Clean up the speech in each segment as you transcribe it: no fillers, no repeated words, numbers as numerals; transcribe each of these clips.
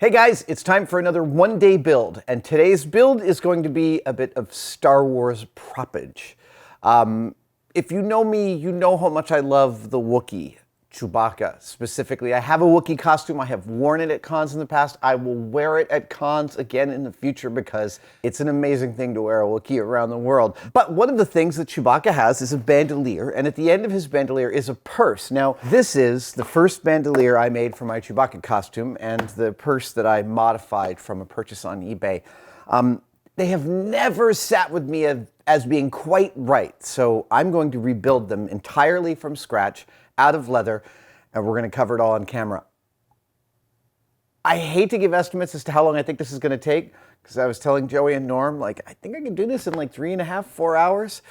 Hey guys, it's time for another one-day build, and today's build is going to be a bit of Star Wars propage. If you know me, you know how much I love the Wookiee, Chewbacca specifically. I have a Wookiee costume. I have worn it at cons in the past. I will wear it at cons again in the future because it's an amazing thing to wear a Wookiee around the world. But one of the things that Chewbacca has is a bandolier, and at the end of his bandolier is a purse. Now, this is the first bandolier I made for my Chewbacca costume and the purse that I modified from a purchase on eBay. They have never sat with me as being quite right, so I'm going to rebuild them entirely from scratch, out of leather, and we're going to cover it all on camera. I hate to give estimates as to how long I think this is going to take, because I was telling Joey and Norm, like, I think I can do this in like 3.5, 4 hours.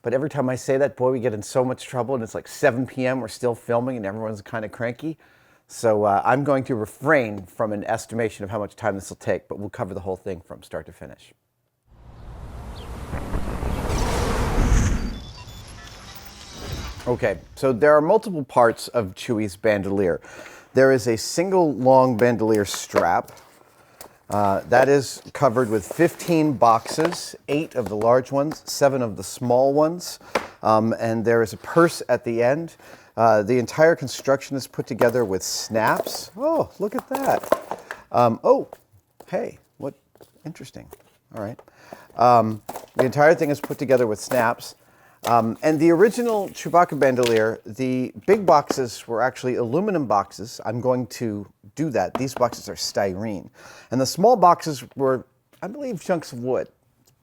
But every time I say that, boy, we get in so much trouble, and it's like 7 p.m., we're still filming, and everyone's kind of cranky. So I'm going to refrain from an estimation of how much time this will take, but we'll cover the whole thing from start to finish. Okay, so there are multiple parts of Chewie's bandolier. There is a single long bandolier strap that is covered with 15 boxes, 8 of the large ones, 7 of the small ones, and there is a purse at the end. The entire construction is put together with snaps. Oh, look at that. Oh, hey, what interesting. All right. The entire thing is put together with snaps. And the original Chewbacca bandolier, the big boxes were actually aluminum boxes. I'm going to do that. These boxes are styrene. And the small boxes were, I believe, chunks of wood. It's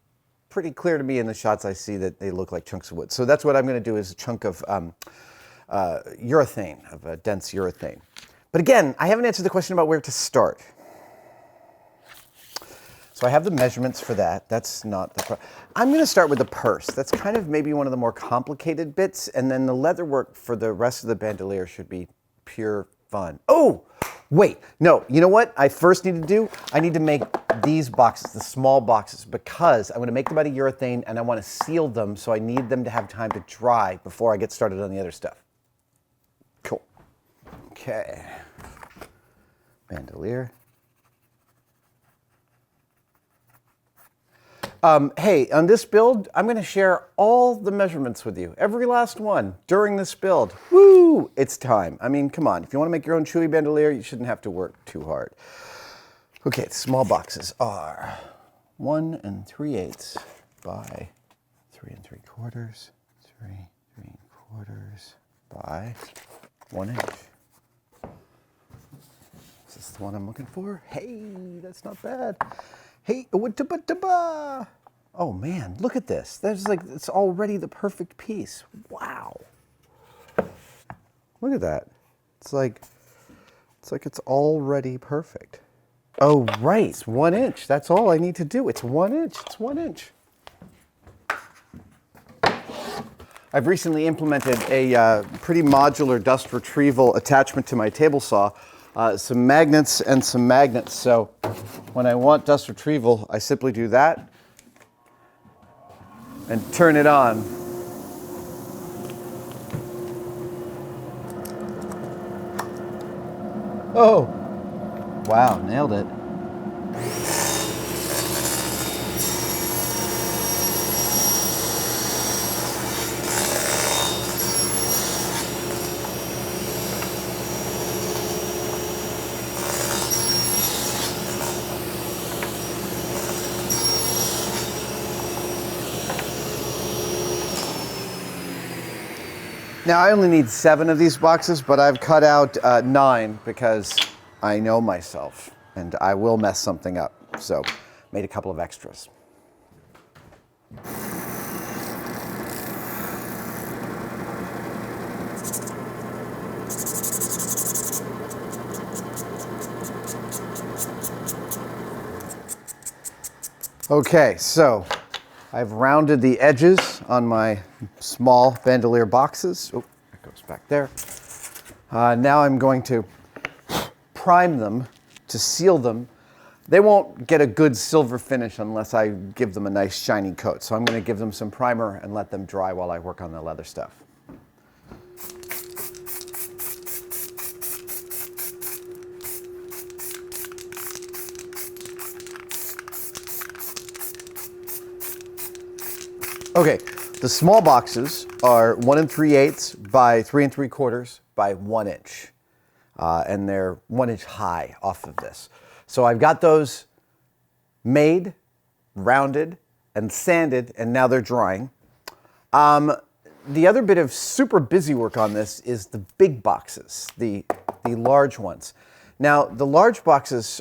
pretty clear to me in the shots I see that they look like chunks of wood. So that's what I'm going to do, is a chunk of urethane, of a dense urethane. But again, I haven't answered the question about where to start. So I have the measurements for that. That's not the problem. I'm going to start with the purse. That's kind of maybe one of the more complicated bits, and then the leather work for the rest of the bandolier should be pure fun. Oh, wait, no, you know what I first need to do? I need to make these boxes, the small boxes, because I'm going to make them out of urethane, and I want to seal them, so I need them to have time to dry before I get started on the other stuff. Cool. Okay. Bandolier. Hey, on this build, I'm going to share all the measurements with you, every last one, during this build. Woo! It's time. I mean, come on. If you want to make your own Chewie bandolier, you shouldn't have to work too hard. Okay, the small boxes are 1 3/8 by 3 3/4, 3 3/4 by 1 inch. Is this the one I'm looking for? Hey, that's not bad. Hey, oh man, look at this. There's like, it's already the perfect piece. Wow. Look at that. It's like it's already perfect. Oh, right, it's 1 inch. That's all I need to do. It's 1 inch, it's 1 inch. I've recently implemented a pretty modular dust retrieval attachment to my table saw. Some magnets and some magnets. So when I want dust retrieval, I simply do that and turn it on. Oh, wow, nailed it. Now, I only need 7 of these boxes, but I've cut out 9 because I know myself and I will mess something up. So, made a couple of extras. Okay, so I've rounded the edges on my small bandolier boxes. Oh, it goes back there. Now I'm going to prime them to seal them. They won't get a good silver finish unless I give them a nice shiny coat. So I'm going to give them some primer and let them dry while I work on the leather stuff. Okay, the small boxes are 1 3/8 by 3 3/4 by 1 inch. And they're 1 inch high off of this. So I've got those made, rounded, and sanded, and now they're drying. The other bit of super busy work on this is the big boxes, the large ones. Now, the large boxes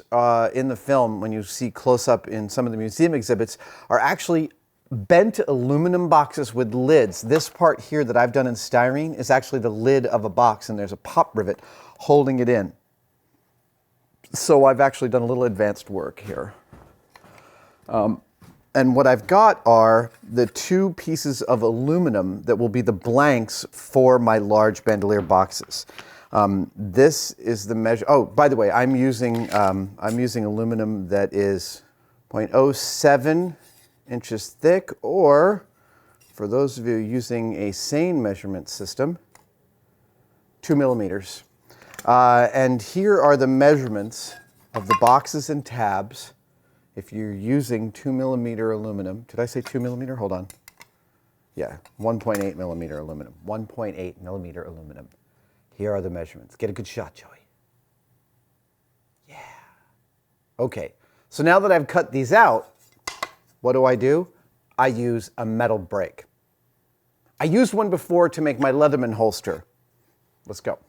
in the film, when you see close up in some of the museum exhibits, are actually bent aluminum boxes with lids. This part here that I've done in styrene is actually the lid of a box, and there's a pop rivet holding it in. So I've actually done a little advanced work here. And what I've got are the 2 pieces of aluminum that will be the blanks for my large bandolier boxes. This is the measure. Oh, by the way, I'm using aluminum that is 0.07 inches thick, or for those of you using a sane measurement system, 2 millimeters. And here are the measurements of the boxes and tabs if you're using 2 millimeter aluminum. Did I say 2 millimeter? Hold on. Yeah, 1.8 millimeter aluminum. 1.8 millimeter aluminum. Here are the measurements. Get a good shot, Joey. Yeah. Okay, so now that I've cut these out, what do? I use a metal brake. I used one before to make my Leatherman holster. Let's go.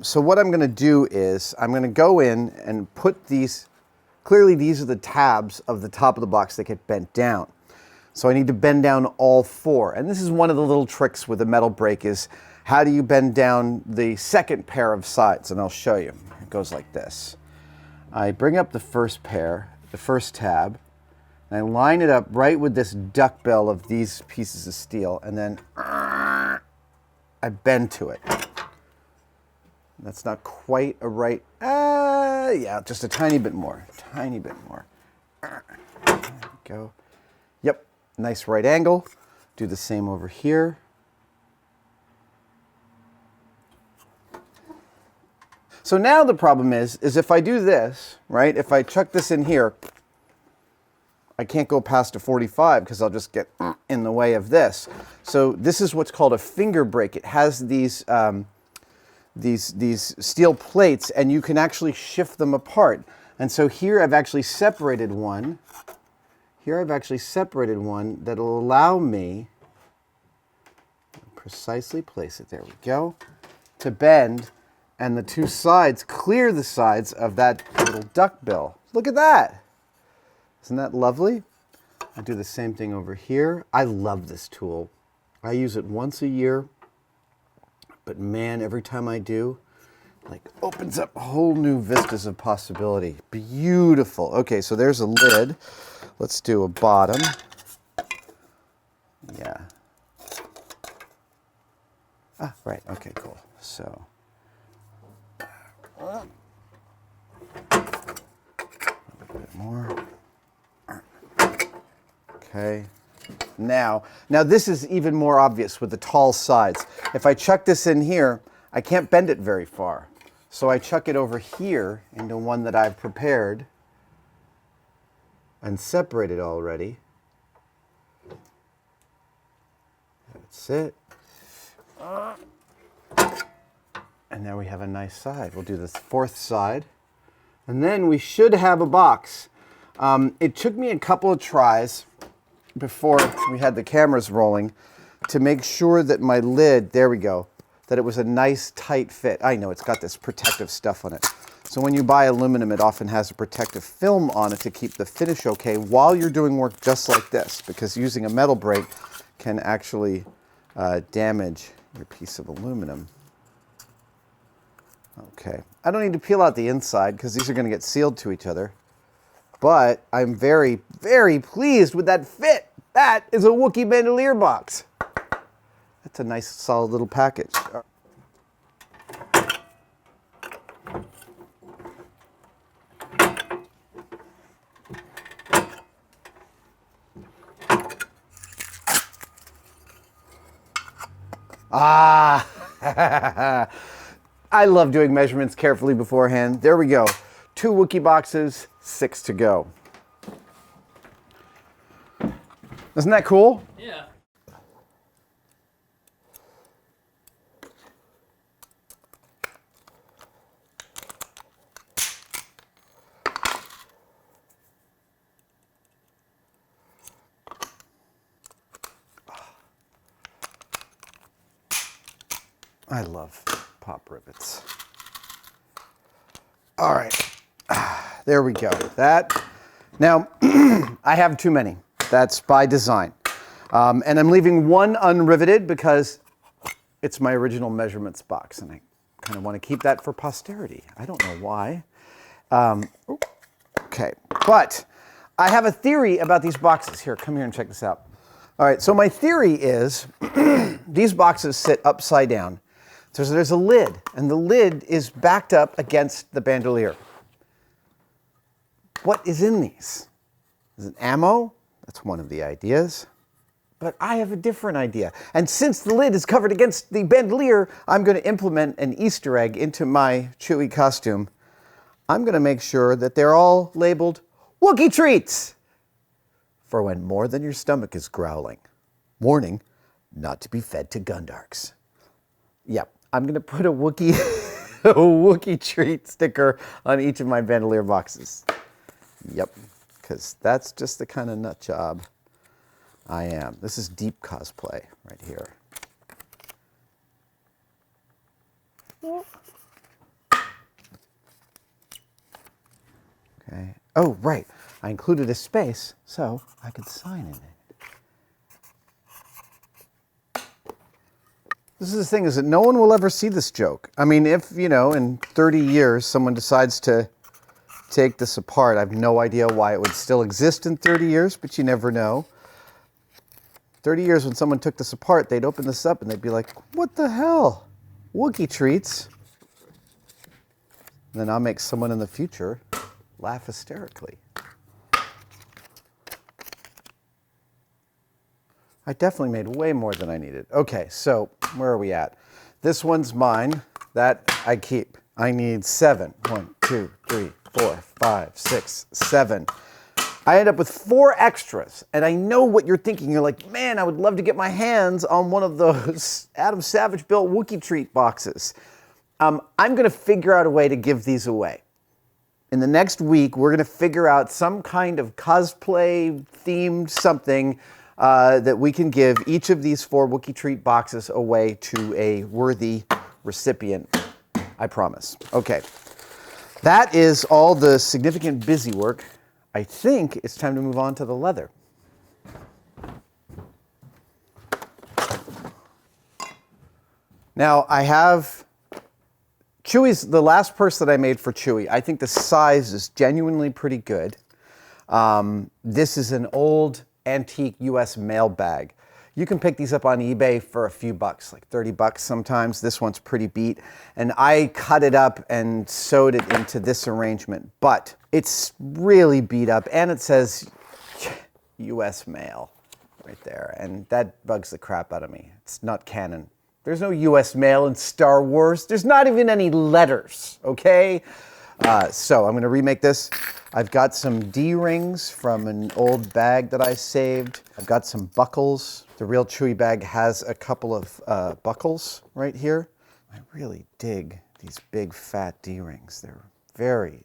So what I'm going to do is I'm going to go in and put these, clearly these are the tabs of the top of the box that get bent down. So I need to bend down all 4. And this is one of the little tricks with a metal brake is how do you bend down the second pair of sides? And I'll show you. It goes like this. I bring up the first pair, the first tab, and I line it up right with this duckbill of these pieces of steel, and then I bend to it. That's not quite a right, yeah, just a tiny bit more, tiny bit more. There we go. Yep, nice right angle. Do the same over here. So now the problem is if I do this, right, if I chuck this in here, I can't go past a 45 because I'll just get in the way of this. So this is what's called a finger brake. It has these steel plates, and you can actually shift them apart. And so here I've actually separated one. Here I've actually separated one that'll allow me precisely place it. There we go. To bend, and the 2 sides clear the sides of that little duckbill. Look at that. Isn't that lovely? I do the same thing over here. I love this tool. I use it once a year, but man, every time I do, like opens up whole new vistas of possibility. Beautiful. Okay, so there's a lid. Let's do a bottom. Yeah. Ah, right. Okay, cool. So. A little bit more. Okay. Now this is even more obvious with the tall sides. If I chuck this in here, I can't bend it very far. So I chuck it over here into one that I've prepared and separated already. That's it. And now we have a nice side. We'll do this 4th side. And then we should have a box. It took me a couple of tries before we had the cameras rolling to make sure that my lid, there we go, that it was a nice tight fit. I know it's got this protective stuff on it. So when you buy aluminum, it often has a protective film on it to keep the finish okay while you're doing work just like this, because using a metal brake can actually damage your piece of aluminum. Okay, I don't need to peel out the inside because these are going to get sealed to each other. But I'm very, very pleased with that fit. That is a Wookiee bandolier box. That's a nice, solid little package. Ah! I love doing measurements carefully beforehand. There we go. 2 Wookiee boxes, 6 to go. Isn't that cool? Yeah. I love pop rivets. All right, there we go. That, now, I have too many. That's by design. And I'm leaving one unriveted because it's my original measurements box, and I kind of want to keep that for posterity. I don't know why. Okay, but I have a theory about these boxes. Here, come here and check this out. All right, so my theory is these boxes sit upside down. So there's a lid, and the lid is backed up against the bandolier. What is in these? Is it ammo? That's one of the ideas. But I have a different idea. And since the lid is covered against the bandolier, I'm going to implement an Easter egg into my Chewie costume. I'm going to make sure that they're all labeled Wookiee treats for when more than your stomach is growling. Warning, not to be fed to Gundarks. Yep, I'm going to put a Wookiee, a Wookiee treat sticker on each of my bandolier boxes. Yep, because that's just the kind of nut job I am. This is deep cosplay right here. Okay. Oh, right. I included a space so I could sign in it. This is the thing, is that no one will ever see this joke. I mean, if, you know, in 30 years someone decides to take this apart, I have no idea why it would still exist in 30 years, but you never know. 30 years when someone took this apart, they'd open this up and they'd be like, what the hell? Wookiee treats? And then I'll make someone in the future laugh hysterically. I definitely made way more than I needed. Okay, so where are we at? This one's mine. That I keep. I need 7. 1, 2, 3, 4, 5, 6, 7. I end up with 4 extras, and I know what you're thinking. You're like, man, I would love to get my hands on one of those Adam Savage built Wookiee treat boxes. I'm going to figure out a way to give these away. In the next week, we're going to figure out some kind of cosplay themed something that we can give each of these 4 Wookiee treat boxes away to a worthy recipient. I promise. Okay. That is all the significant busy work. I think it's time to move on to the leather. Now, I have Chewie's, the last purse that I made for Chewie. I think the size is genuinely pretty good. This is an old antique US mail bag. You can pick these up on eBay for a few bucks, like 30 bucks sometimes. This one's pretty beat. And I cut it up and sewed it into this arrangement, but it's really beat up, and it says US mail right there. And that bugs the crap out of me. It's not canon. There's no US mail in Star Wars. There's not even any letters, okay? So I'm gonna remake this. I've got some D-rings from an old bag that I saved. I've got some buckles. The real Chewie bag has a couple of buckles right here. I really dig these big fat D-rings. They're very...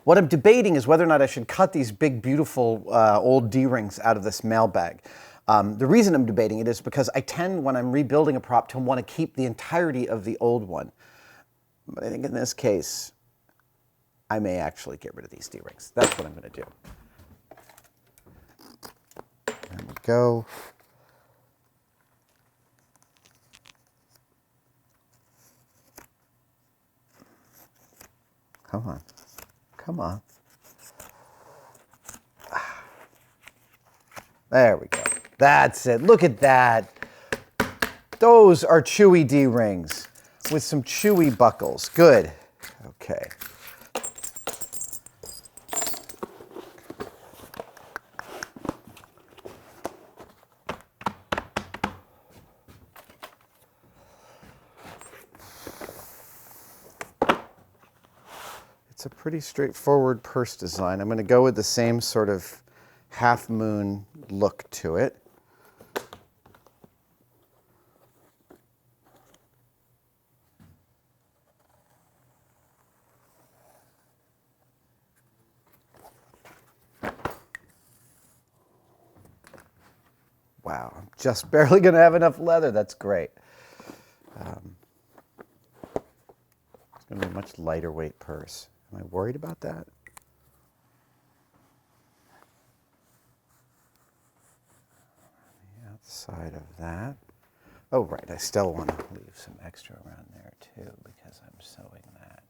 What I'm debating is whether or not I should cut these big, beautiful old D-rings out of this mail bag. The reason I'm debating it is because I tend, when I'm rebuilding a prop, to want to keep the entirety of the old one. But I think in this case, I may actually get rid of these D-rings. That's what I'm going to do. There we go. Come on. Come on. There we go. That's it. Look at that. Those are Chewie D-rings with some Chewie buckles. Good. Okay. It's a pretty straightforward purse design. I'm going to go with the same sort of half moon look to it. Wow, I'm just barely going to have enough leather. That's great. It's going to be a much lighter weight purse. Am I worried about that? The outside of that. Oh, right, I still want to leave some extra around there too because I'm sewing that.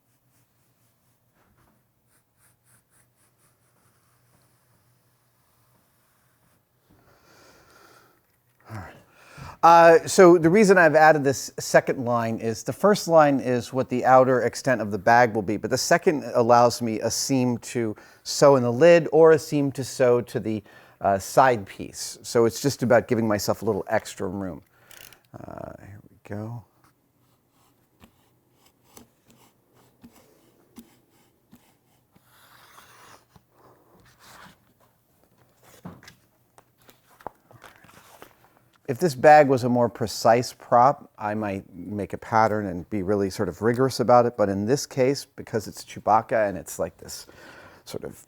All right. So the reason I've added this second line is the first line is what the outer extent of the bag will be, but the second allows me a seam to sew in the lid or a seam to sew to the side piece. So it's just about giving myself a little extra room. Here we go. If this bag was a more precise prop, I might make a pattern and be really sort of rigorous about it. But in this case, because it's Chewbacca and it's like this sort of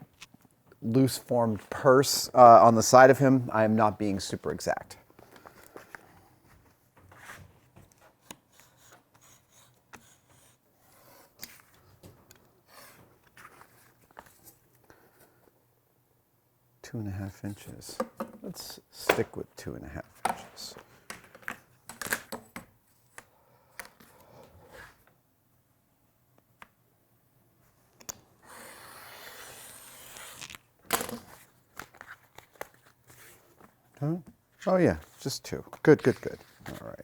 loose formed purse on the side of him, I am not being super exact. Two and a half inches. Let's stick with 2.5 inches. Huh? Oh yeah, just 2. Good, good, good. All right.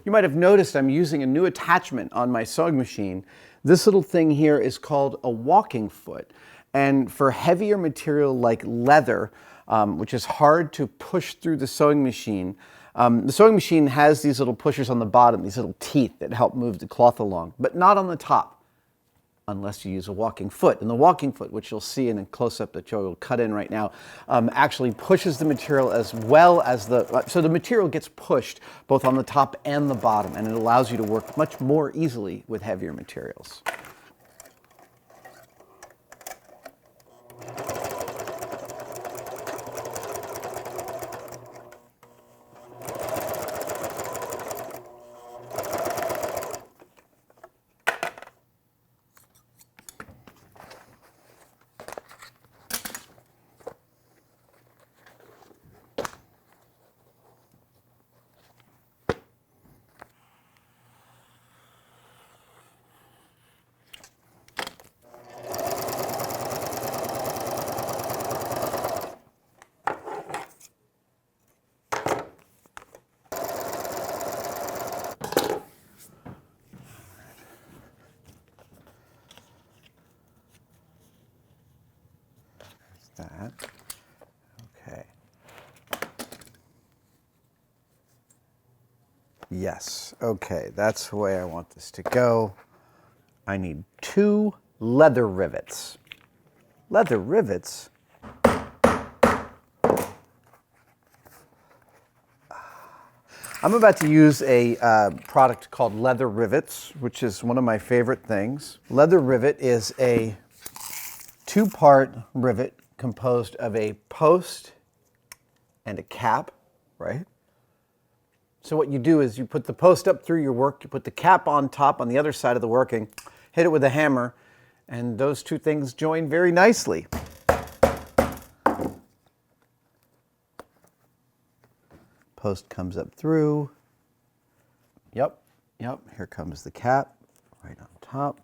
You might have noticed I'm using a new attachment on my sewing machine. This little thing here is called a walking foot. And for heavier material like leather, which is hard to push through the sewing machine has these little pushers on the bottom, these little teeth that help move the cloth along, but not on the top, unless you use a walking foot. And the walking foot, which you'll see in a close-up that Joey will cut in right now, actually pushes the material as well as so the material gets pushed both on the top and the bottom, and it allows you to work much more easily with heavier materials. That. Okay. Yes. Okay, that's the way I want this to go. I need 2 leather rivets. Leather rivets? I'm about to use a product called leather rivets, which is one of my favorite things. Leather rivet is a 2-part rivet composed of a post and a cap, right? So what you do is you put the post up through your work, you put the cap on top on the other side of the working, hit it with a hammer, and those 2 things join very nicely. Post comes up through. Yep, here comes the cap right on top.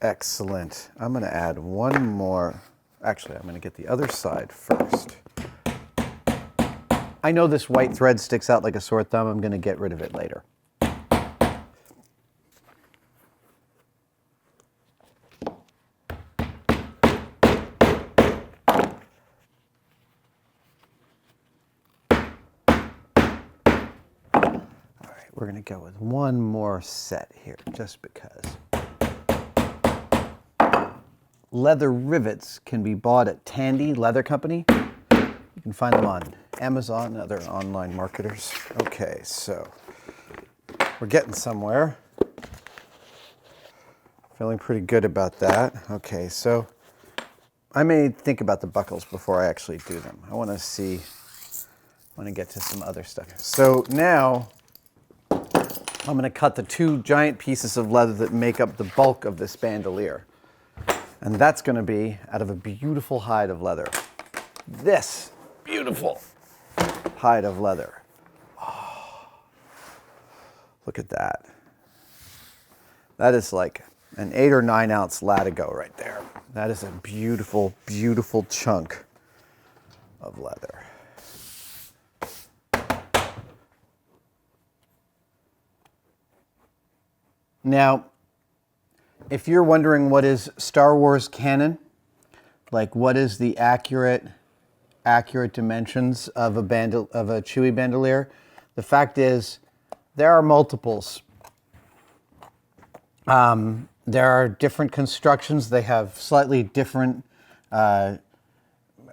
Excellent. I'm going to add one more. Actually, I'm going to get the other side first. I know this white thread sticks out like a sore thumb. I'm going to get rid of it later. All right, we're going to go with one more set here, just because. Leather rivets can be bought at Tandy Leather Company. You can find them on Amazon and other online marketers. Okay, so we're getting somewhere. Feeling pretty good about that. Okay, so I may think about the buckles before I actually do them. I want to get to some other stuff. So now I'm going to cut the two giant pieces of leather that make up the bulk of this bandolier. And that's going to be out of a beautiful hide of leather. This beautiful hide of leather. Oh, look at that. That is like an 8 or 9 ounce latigo right there. That is a beautiful, beautiful chunk of leather. Now, if you're wondering what is Star Wars canon, like what is the accurate dimensions of a Chewie bandolier, the fact is there are multiples. There are different constructions. They have slightly different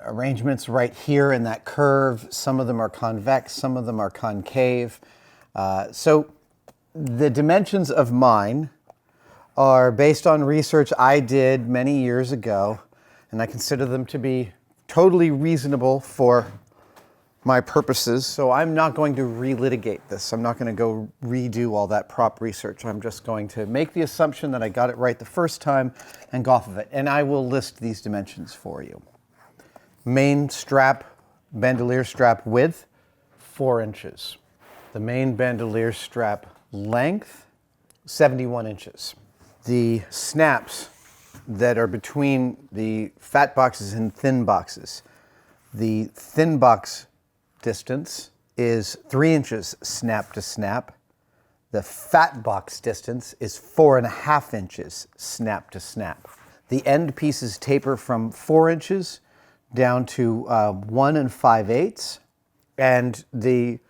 arrangements right here in that curve. Some of them are convex, some of them are concave. So the dimensions of mine are based on research I did many years ago, and I consider them to be totally reasonable for my purposes. So I'm not going to relitigate this. I'm not going to go redo all that prop research. I'm just going to make the assumption that I got it right the first time and go off of it. And I will list these dimensions for you. Main strap, bandolier strap width, 4 inches. The main bandolier strap length, 71 inches. The snaps that are between the fat boxes and thin boxes, the thin box distance is 3 inches snap to snap. The fat box distance is 4.5 inches snap to snap. The end pieces taper from 4 inches down to 1 5/8, and the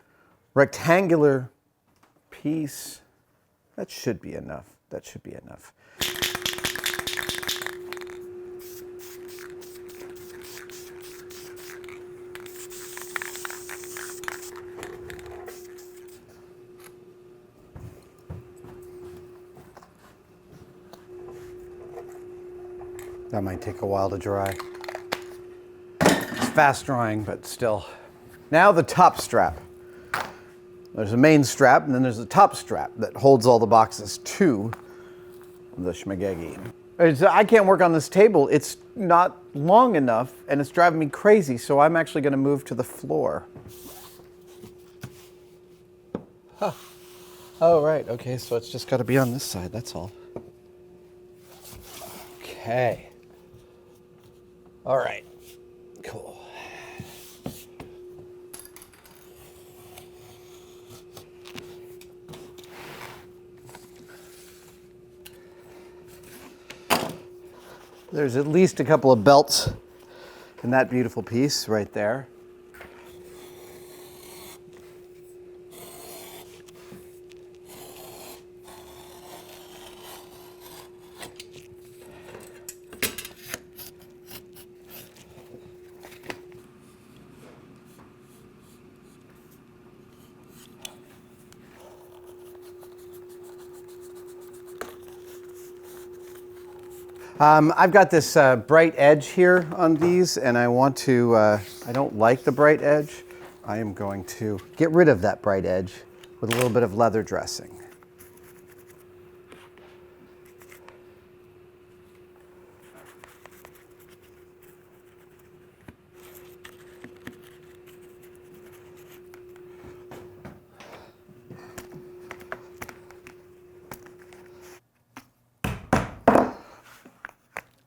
rectangular piece, that should be enough. That should be enough. That might take a while to dry. It's fast drying, but still. Now the top strap. There's a main strap, and then there's a top strap that holds all the boxes to the schmagegi. I can't work on this table. It's not long enough, and it's driving me crazy, so I'm actually going to move to the floor. Huh. Oh, right. Okay, so it's just got to be on this side. That's all. Okay. All right. Cool. There's at least a couple of belts in that beautiful piece right there. I've got this bright edge here on these, and I want to, I don't like the bright edge. I am going to get rid of that bright edge with a little bit of leather dressing.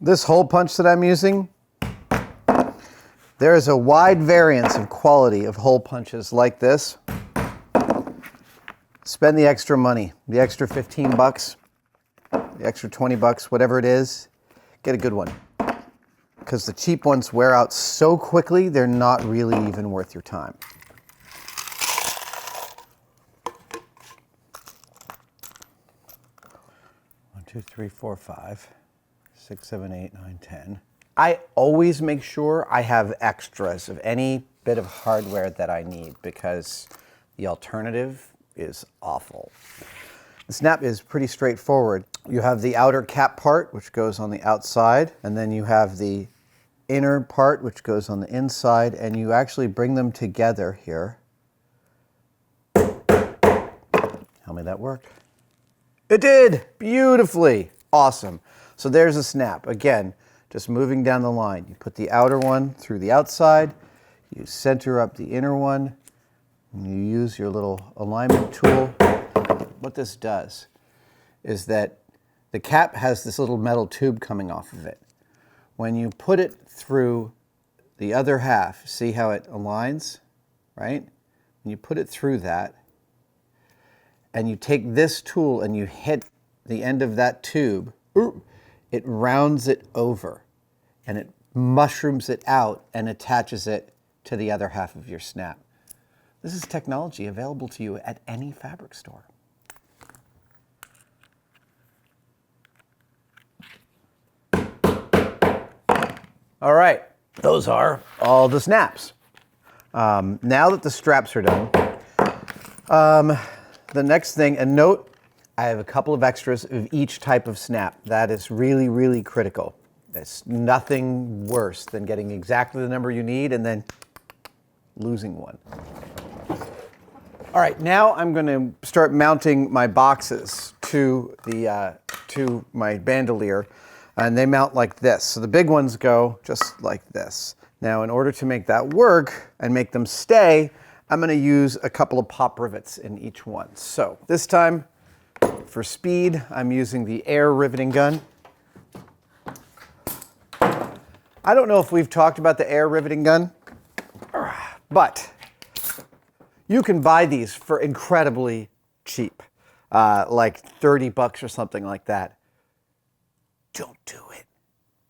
This hole punch that I'm using, there is a wide variance of quality of hole punches like this. Spend the extra money, the extra 15 bucks, the extra 20 bucks, whatever it is, get a good one. Because the cheap ones wear out so quickly, they're not really even worth your time. One, two, three, four, 5, 6, 7, 8, 9, 10. I always make sure I have extras of any bit of hardware that I need because the alternative is awful. The snap is pretty straightforward. You have the outer cap part, which goes on the outside, and then you have the inner part, which goes on the inside, and you actually bring them together here. Tell me that worked. It did! Beautifully! Awesome. So there's a snap. Again, just moving down the line. You put the outer one through the outside, you center up the inner one, and you use your little alignment tool. What this does is that the cap has this little metal tube coming off of it. When you put it through the other half, see how it aligns, right? When you put it through that, and you take this tool and you hit the end of that tube, it rounds it over and it mushrooms it out and attaches it to the other half of your snap. This is technology available to you at any fabric store. All right, those are all the snaps. Now that the straps are done, the next thing, and note, I have a couple of extras of each type of snap. That is really, really critical. There's nothing worse than getting exactly the number you need and then losing one. All right, now I'm going to start mounting my boxes to my bandolier, and they mount like this. So the big ones go just like this. Now, in order to make that work and make them stay, I'm going to use a couple of pop rivets in each one. So this time, for speed, I'm using the air riveting gun. I don't know if we've talked about the air riveting gun, but you can buy these for incredibly cheap, like 30 bucks or something like that. Don't do it.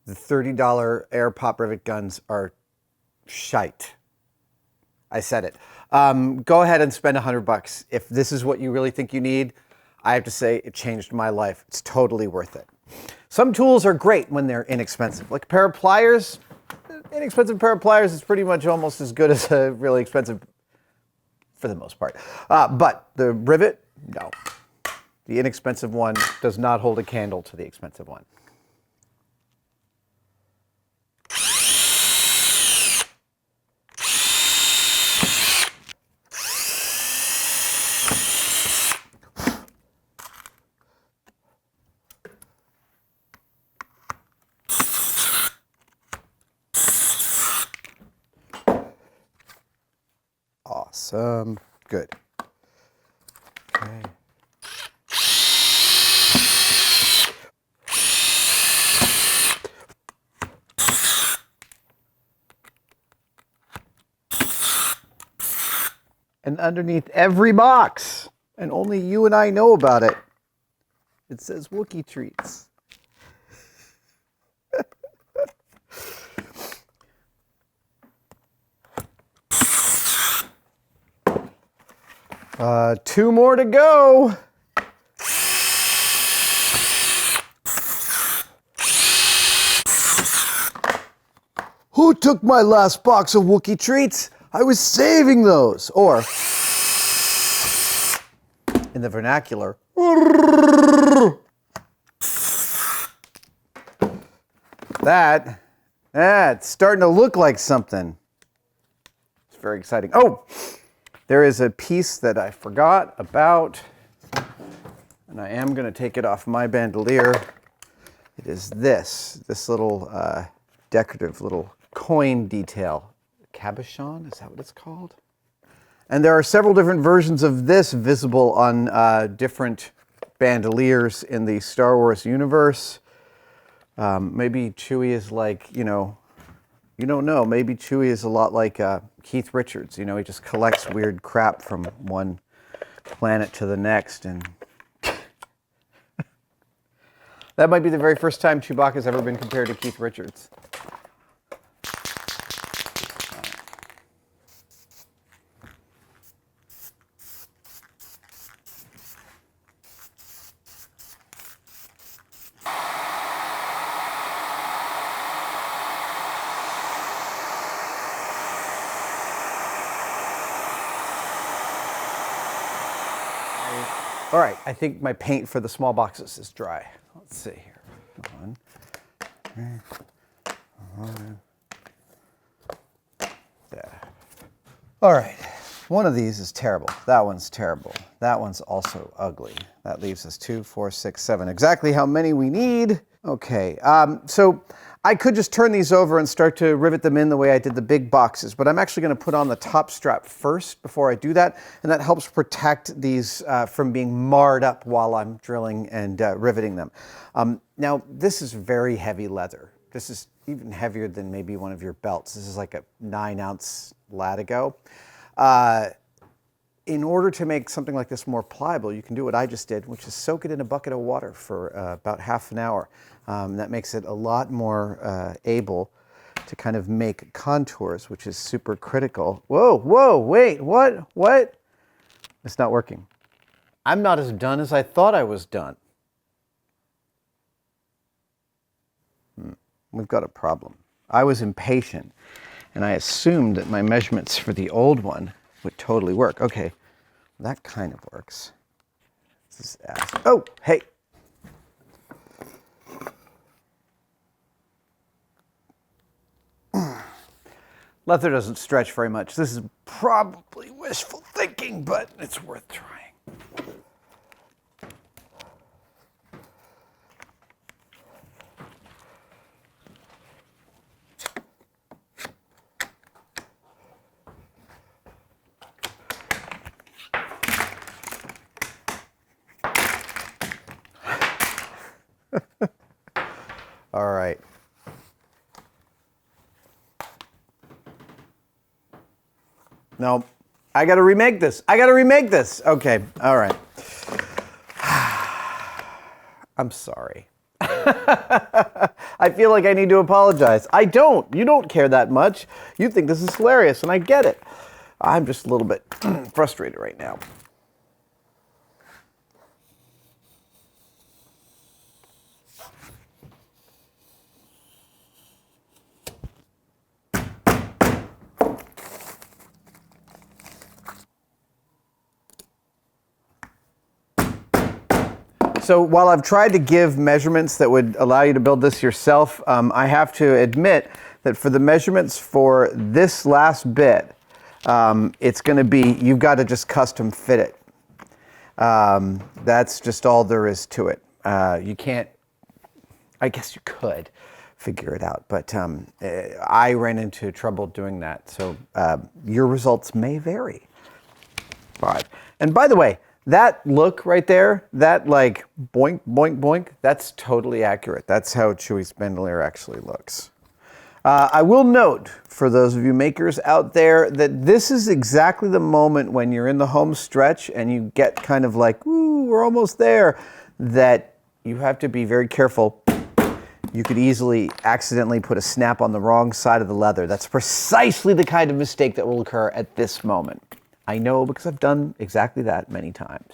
The $30 air pop rivet guns are shite. I said it. Go ahead and spend 100 bucks. If this is what you really think you need, I have to say it changed my life. It's totally worth it. Some tools are great when they're inexpensive. Like a pair of pliers, inexpensive pair of pliers is pretty much almost as good as a really expensive, for the most part. But the rivet, no. The inexpensive one does not hold a candle to the expensive one. Awesome. Good. Okay. And underneath every box, and only you and I know about it, it says Wookiee treats. 2 more to go. Who took my last box of Wookiee treats? I was saving those. Or, in the vernacular, that's starting to look like something. It's very exciting. Oh! There is a piece that I forgot about, and I am going to take it off my bandolier. It is this little decorative little coin detail. Cabochon, is that what it's called? And there are several different versions of this visible on different bandoliers in the Star Wars universe. Maybe Chewie is like, you don't know. Maybe Chewie is a lot like Keith Richards. He just collects weird crap from one planet to the next. And that might be the very first time Chewbacca's ever been compared to Keith Richards. All right, I think my paint for the small boxes is dry. Let's see here. One, there. All right, one of these is terrible. That one's terrible. That one's also ugly. That leaves us 2, 4, 6, 7. Exactly how many we need. Okay, so I could just turn these over and start to rivet them in the way I did the big boxes, but I'm actually going to put on the top strap first before I do that, and that helps protect these from being marred up while I'm drilling and riveting them. Now, this is very heavy leather. This is even heavier than maybe one of your belts. This is like a 9-ounce Latigo. In order to make something like this more pliable, you can do what I just did, which is soak it in a bucket of water for about half an hour. That makes it a lot more able to kind of make contours, which is super critical. Whoa, whoa, wait, what? It's not working. I'm not as done as I thought I was done. We've got a problem. I was impatient, and I assumed that my measurements for the old one would totally work. Okay, that kind of works. This is ass. Oh, hey. Leather doesn't stretch very much. This is probably wishful thinking, but it's worth trying. All right. No, I got to remake this. Okay, all right. I'm sorry. I feel like I need to apologize. I don't. You don't care that much. You think this is hilarious, and I get it. I'm just a little bit frustrated right now. So while I've tried to give measurements that would allow you to build this yourself, I have to admit that for the measurements for this last bit, it's going to be, you've got to just custom fit it. That's just all there is to it. You can't, I guess you could figure it out, but I ran into trouble doing that. So your results may vary. 5. And by the way, that look right there, that like boink, boink, boink, that's totally accurate. That's how Chewy's Bandolier actually looks. I will note, for those of you makers out there, that this is exactly the moment when you're in the home stretch and you get kind of like, ooh, we're almost there, that you have to be very careful. You could easily accidentally put a snap on the wrong side of the leather. That's precisely the kind of mistake that will occur at this moment. I know because I've done exactly that many times.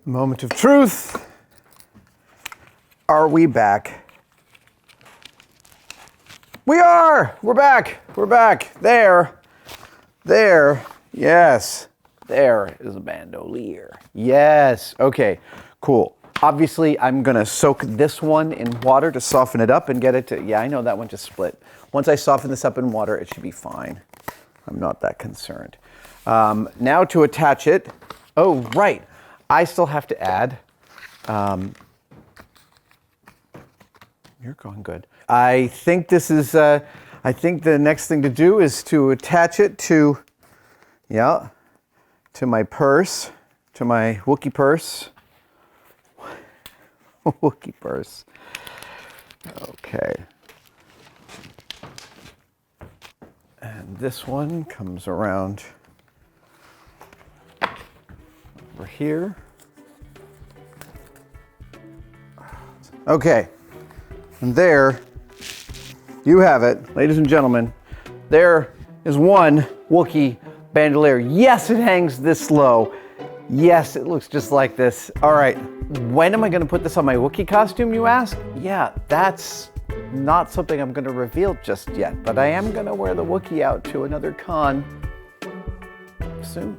Moment of truth. Are we back? We are! We're back! We're back! There! There! Yes! There is a bandolier. Yes! Okay, cool. Obviously, I'm gonna soak this one in water to soften it up and get it to, yeah, I know that one just split. Once I soften this up in water, it should be fine. I'm not that concerned. Now to attach it, oh, right. I still have to add, you're going good. I think this is, I think the next thing to do is to attach it to, yeah, to my purse, to my Wookiee purse. Wookiee purse. Okay. And this one comes around over here. Okay. And there you have it, ladies and gentlemen. There is one Wookiee Bandolier. Yes, it hangs this low. Yes, it looks just like this. All right, when am I gonna put this on my Wookiee costume, you ask? Yeah, that's Not something I'm going to reveal just yet, but I am going to wear the Wookiee out to another con soon.